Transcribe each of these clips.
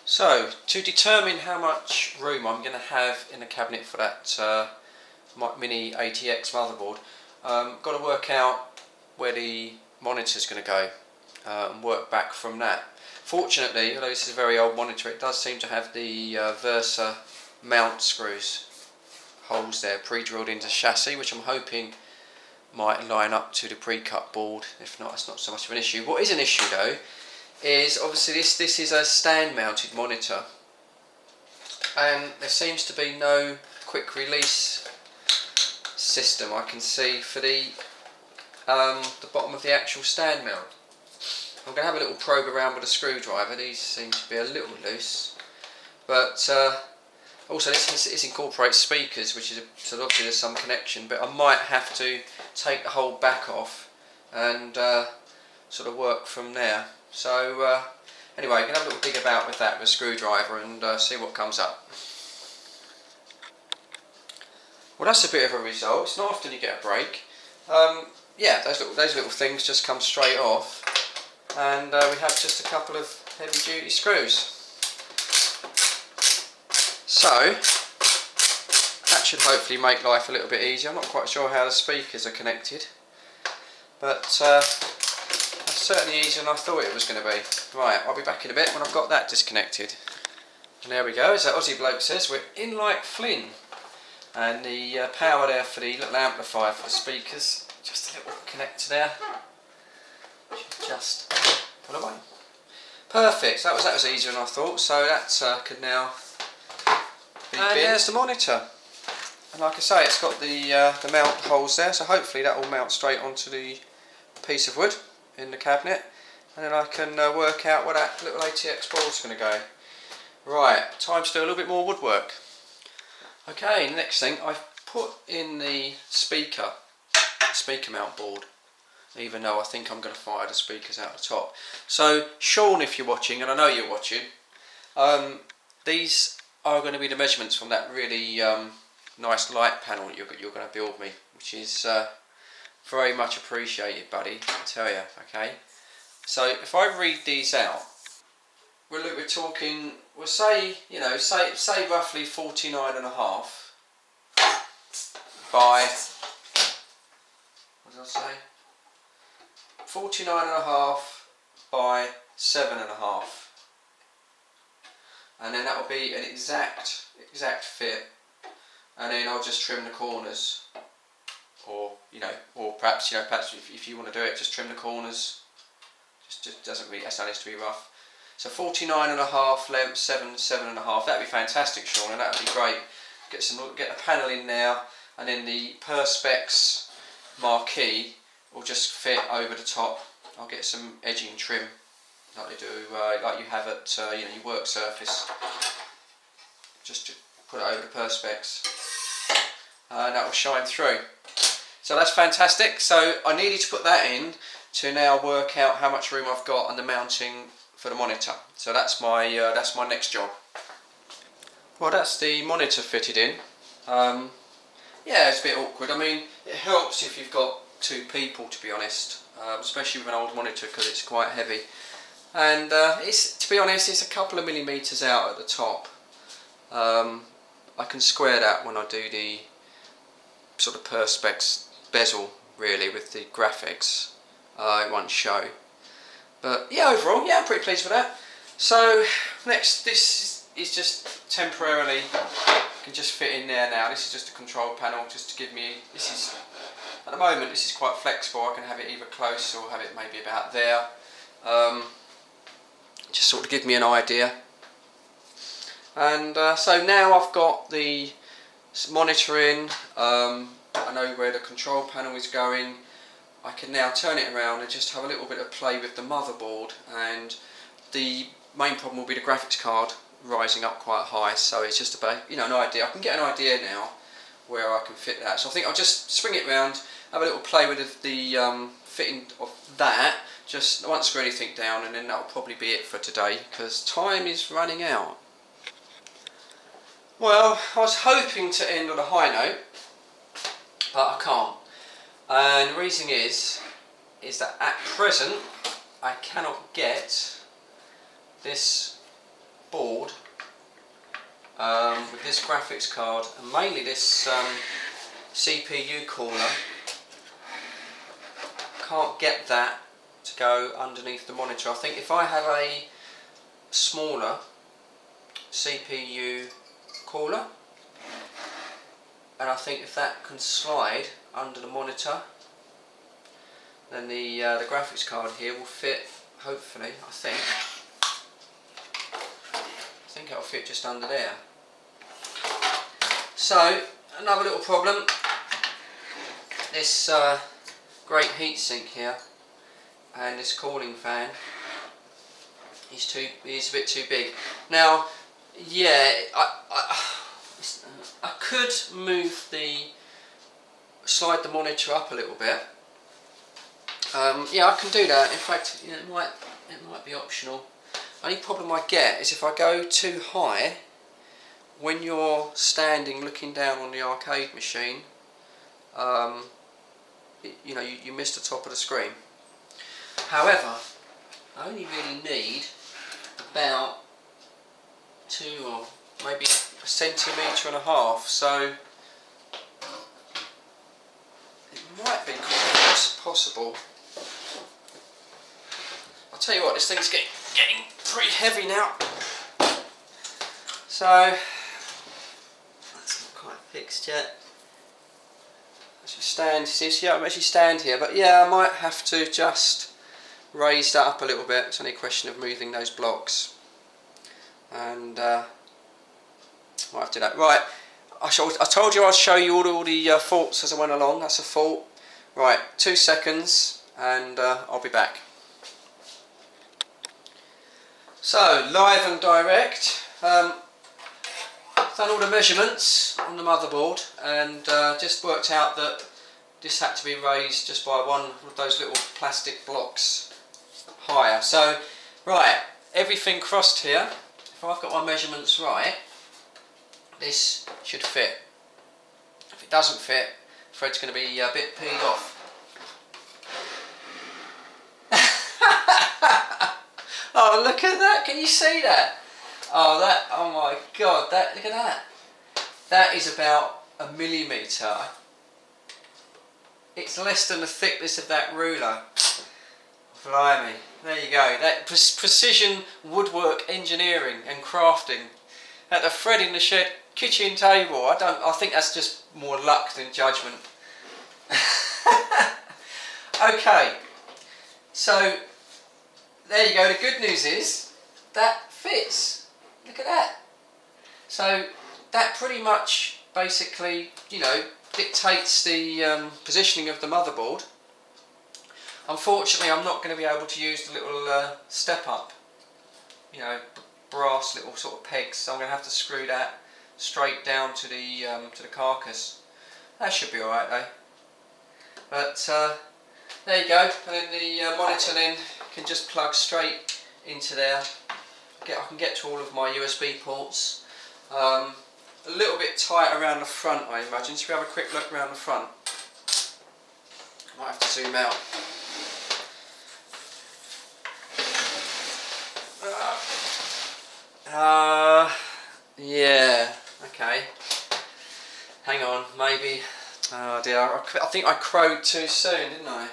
So, to determine how much room I'm going to have in the cabinet for that mini ATX motherboard, got to work out where the monitor is going to go and work back from that. Fortunately, although this is a very old monitor, it does seem to have the Versa mount screws, holes there, pre-drilled into chassis, which I'm hoping might line up to the pre-cut board. If not, it's not so much of an issue. What is an issue though is obviously this is a stand mounted monitor, and there seems to be no quick release system I can see for the bottom of the actual stand mount. I'm going to have a little probe around with a screwdriver. These seem to be a little loose, but also this incorporates speakers, which is so obviously there's some connection, but I might have to take the whole back off and sort of work from there. So anyway, I'm going to have a little dig about with that with a screwdriver and see what comes up. Well, that's a bit of a result. It's not often you get a break. Yeah, those little things just come straight off, and we have just a couple of heavy duty screws. So that should hopefully make life a little bit easier. I'm not quite sure how the speakers are connected, but that's certainly easier than I thought it was going to be. Right, I'll be back in a bit when I've got that disconnected. And there we go, as that Aussie bloke says, we're in like Flynn. And the power there for the little amplifier for the speakers, just a little connector there. Should just pull away. Perfect, so that was easier than I thought, so that could now be binned. There's the monitor. And like I say, it's got the mount holes there, so hopefully that will mount straight onto the piece of wood in the cabinet, and then I can work out where that little ATX board's going to go. Right, time to do a little bit more woodwork. Okay, next thing, I've put in the speaker mount board, even though I think I'm going to fire the speakers out the top. So Sean, if you're watching, and I know you're watching, these are going to be the measurements from that really nice light panel that you're going to build me, which is very much appreciated, buddy, I tell you. Okay, so if I read these out, we're talking, we'll say, you know, say roughly 49.5 by, what did I say? 49.5 by 7.5, and then that will be an exact fit, and then I'll just trim the corners, or perhaps if you want to do it, just trim the corners. Just doesn't really, that needs to be rough. So 49.5 length, 7.5. That'd be fantastic, Sean, and that'd be great. Get the panel in now, and then the Perspex marquee will just fit over the top. I'll get some edging trim, like they do, like you have at your work surface. Just to put it over the Perspex, and that will shine through. So that's fantastic. So I needed to put that in to now work out how much room I've got on the mounting for the monitor. So that's my next job. Well, that's the monitor fitted in. Yeah, it's a bit awkward. I mean, it helps if you've got two people, to be honest, especially with an old monitor because it's quite heavy. And to be honest, it's a couple of millimeters out at the top. I can square that when I do the sort of Perspex bezel, really, with the graphics. It won't show. But yeah, overall, yeah, I'm pretty pleased with that. So next, this is just temporarily, can just fit in there now. This is just a control panel, just to give me, this is, at the moment, this is quite flexible. I can have it either close or have it maybe about there. Just sort of give me an idea. And so now I've got the monitor in, I know where the control panel is going. I can now turn it around and just have a little bit of play with the motherboard, and the main problem will be the graphics card rising up quite high, so it's just about, an idea. I can get an idea now where I can fit that. So I think I'll just swing it round, have a little play with the fitting of that, just I won't screw anything down, and then that'll probably be it for today because time is running out. Well, I was hoping to end on a high note, but I can't. And the reason is that at present I cannot get this board with this graphics card and mainly this CPU cooler. Can't get that to go underneath the monitor. I think if I have a smaller CPU cooler, and I think if that can slide under the monitor, then the graphics card here will fit, hopefully. I think it'll fit just under there. So another little problem, this great heatsink here and this cooling fan is a bit too big. Now, yeah, I could slide the monitor up a little bit. Yeah, I can do that. In fact, yeah, it might be optional. Only problem I get is if I go too high, when you're standing looking down on the arcade machine, you miss the top of the screen. However, I only really need about 2 or maybe 1.5 centimetres, so it might be quite possible. I'll tell you what, this thing's getting pretty heavy now. So that's not quite fixed yet. I'm actually stand here, but yeah, I might have to just raise that up a little bit. It's only a question of moving those blocks, and might have to do that. Right, I told you I'd show you all the faults as I went along. That's a fault. Right, 2 seconds, and I'll be back. So, live and direct. Done all the measurements on the motherboard, and just worked out that this had to be raised just by one of those little plastic blocks higher. So, right, everything crossed here. If I've got my measurements right, this should fit. If it doesn't fit, Fred's going to be a bit peed off. Oh, look at that! Can you see that? Oh my God! Look at that. That is about 1 millimetre. It's less than the thickness of that ruler. Blimey! There you go. That precision woodwork engineering and crafting at the Fred in the Shed kitchen table. I think that's just more luck than judgment. Okay. So there you go. The good news is that fits. Look at that. So that pretty much basically, dictates the positioning of the motherboard. Unfortunately, I'm not going to be able to use the little step up, brass little sort of pegs. So I'm going to have to screw that straight down to the carcass. That should be all right though. But there you go. And then the monitor then can just plug straight into there. I can get to all of my USB ports. A little bit tight around the front, I imagine. Should we have a quick look around the front? Might have to zoom out. Yeah, okay. Hang on, maybe. Oh dear, I think I crowed too soon, didn't I?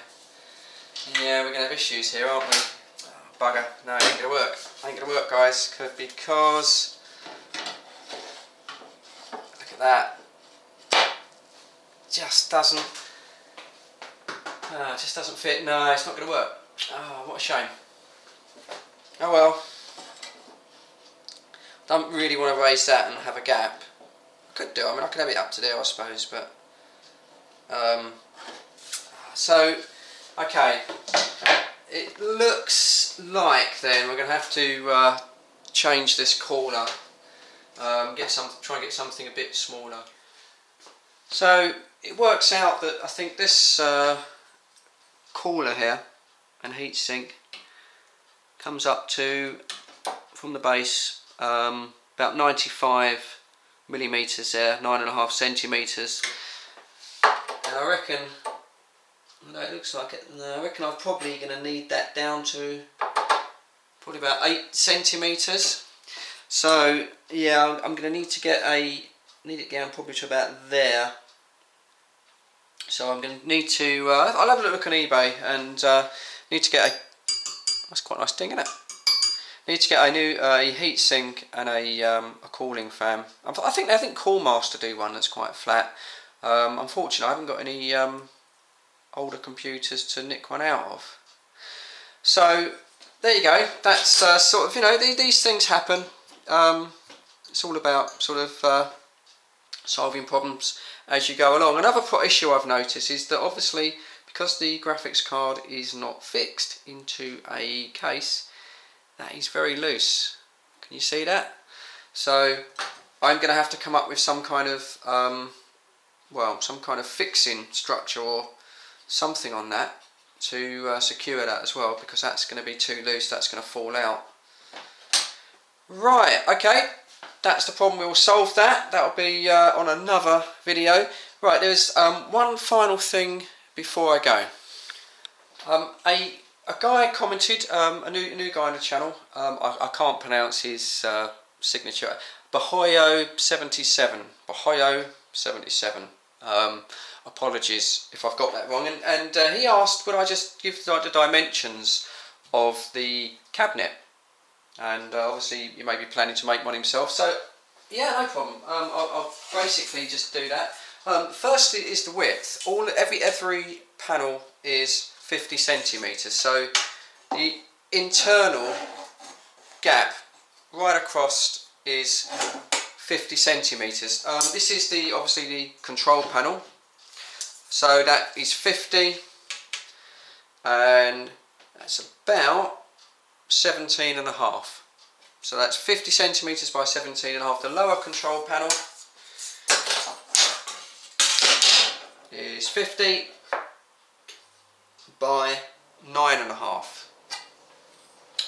Yeah, we're going to have issues here, aren't we? Oh, bugger. No, it ain't going to work. Ain't going to work, guys, because look at that. Just doesn't fit. No, it's not going to work. Oh, what a shame. Oh well. Don't really want to raise that and have a gap. I could do. I mean, I could have it up to there, I suppose, but so okay. It looks like then we're going to have to change this cooler. Try and get something a bit smaller. So it works out that I think this cooler here and heatsink comes up to, from the base, about 95 millimeters there, 9.5 centimeters, and I reckon. No, it looks like it. No, I reckon I'm probably going to need that down to probably about 8 centimeters. So yeah, I'm going to need to get need it down probably to about there. So I'm going to need to, I'll have a look on eBay and need to get a, that's quite a nice thing, isn't it? Need to get a new heat sink and a cooling fan. I think Coolmaster do one that's quite flat. Unfortunately, I haven't got any older computers to nick one out of. So there you go. That's sort of, you know, these things happen. It's all about sort of solving problems as you go along. Another issue I've noticed is that obviously because the graphics card is not fixed into a case, that is very loose. Can you see that? So I'm going to have to come up with some kind of some kind of fixing structure or something on that to secure that as well, because that's going to be too loose, that's going to fall out. Right, okay, that's the problem. We'll solve that. That'll be on another video. Right, there's one final thing before I go. A guy commented, a new guy on the channel, I can't pronounce his signature, Bahoyo77, Bahoyo77, apologies if I've got that wrong, and he asked would I just give the dimensions of the cabinet, and obviously you may be planning to make one himself, so yeah, no problem. I'll basically just do that. Firstly is the width. Every panel is 50 centimeters, so the internal gap right across is 50 centimeters. This is obviously the control panel, so that is 50, and that's about 17 and a half. So that's 50 centimeters by 17 and a half. The lower control panel is 50 by 9.5.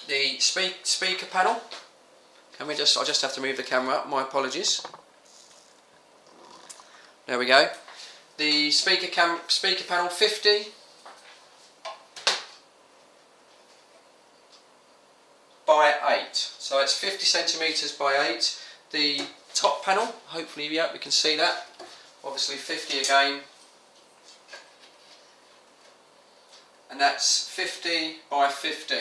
The speaker panel, I just have to move the camera up, my apologies. There we go. The speaker panel 50 by 8. So it's 50 centimeters by 8. The top panel, hopefully yeah, we can see that. Obviously 50 again. And that's 50 by 15.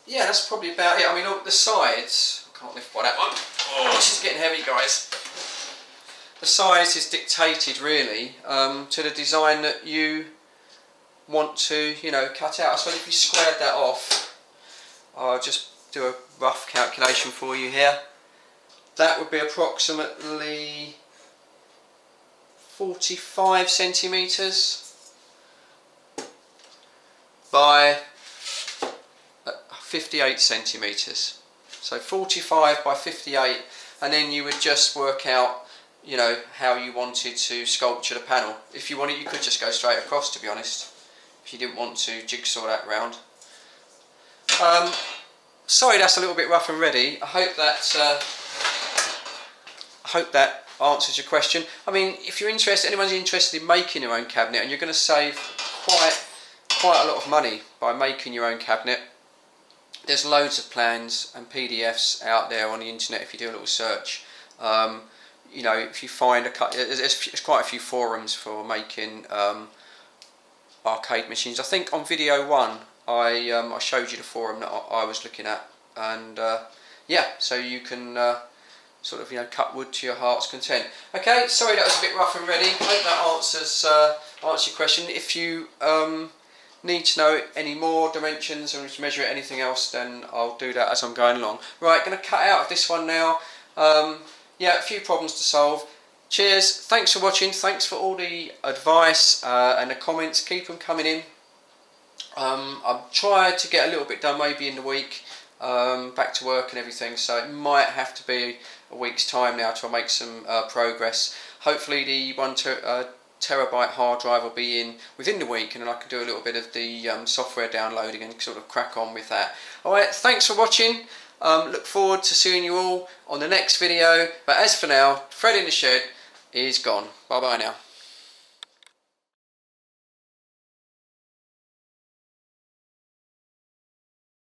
Yeah, that's probably about it. I mean, the sides, I can't lift by that one. Oh, this is getting heavy, guys. The size is dictated really to the design that you want to, you know, cut out. I suppose if you squared that off, I'll just do a rough calculation for you here. That would be approximately 45 centimeters by 58 centimeters. So 45 by 58, and then you would just work out, you know, how you wanted to sculpture the panel. If you wanted, you could just go straight across, to be honest, if you didn't want to jigsaw that round. Sorry, that's a little bit rough and ready. I hope that answers your question. I mean, if you're interested, anyone's interested in making your own cabinet, and you're going to save quite a lot of money by making your own cabinet. There's loads of plans and PDFs out there on the internet if you do a little search. You know, if you find there's quite a few forums for making arcade machines. I think on video 1 I showed you the forum that I was looking at, and yeah, so you can sort of, you know, cut wood to your heart's content. Okay, sorry that was a bit rough and ready. I hope that answers your question. If you need to know any more dimensions or to measure it, anything else, then I'll do that as I'm going along. Right, going to cut out of this one now. Yeah, a few problems to solve. Cheers, thanks for watching, thanks for all the advice and the comments, keep them coming in. I'll try to get a little bit done maybe in the week, back to work and everything, so it might have to be a week's time now to make some progress. Hopefully the 1 terabyte hard drive will be in within the week, and then I can do a little bit of the software downloading and sort of crack on with that. Alright, thanks for watching. Look forward to seeing you all on the next video, but as for now, Fred in the Shed is gone. Bye bye now.